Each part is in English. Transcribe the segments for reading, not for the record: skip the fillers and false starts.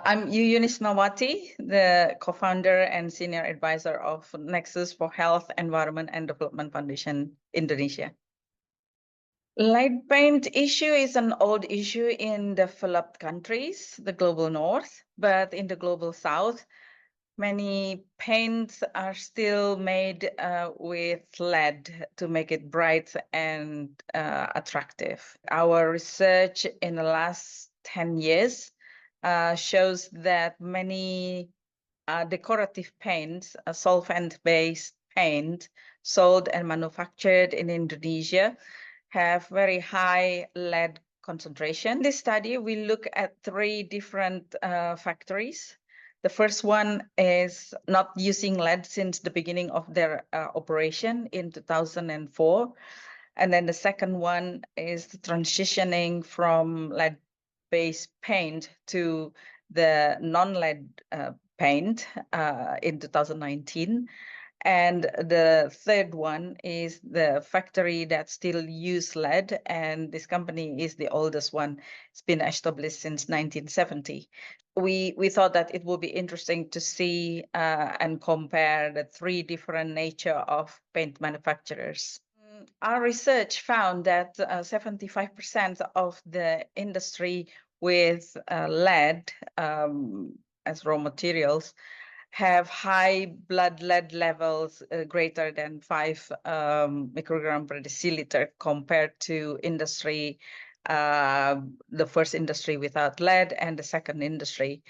I'm Yuyun Ismawati, the co-founder and senior advisor of Nexus for Health, Environment and Development Foundation, Indonesia. Lead paint issue is an old issue in developed countries, the global north, but in the global south, many paints are still made with lead to make it bright and attractive. Our research in the last 10 years shows that many decorative paints, solvent-based paint sold and manufactured in Indonesia have very high lead concentration. In this study, we look at 3 different factories. The first one is not using lead since the beginning of their operation in 2004. And then the second one is transitioning from lead-based paint to the non-lead paint in 2019. And the third one is the factory that still use lead, and this company is the oldest one. It's been established since 1970. We thought that it would be interesting to see and compare the 3 different nature of paint manufacturers. Our research found that 75% of the industry with lead as raw materials have high blood lead levels greater than 5 microgram per deciliter compared to industry, the first industry without lead and the second industry.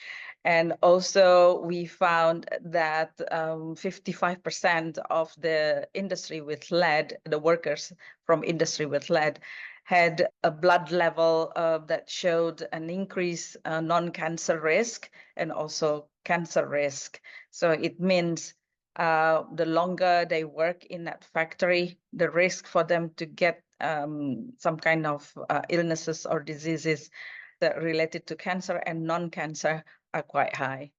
And also we found that 55% of the industry with lead, the workers from industry with lead, had a blood level that showed an increased non-cancer risk and also cancer risk. So it means the longer they work in that factory, the risk for them to get some kind of illnesses or diseases that related to cancer and non-cancer are quite high.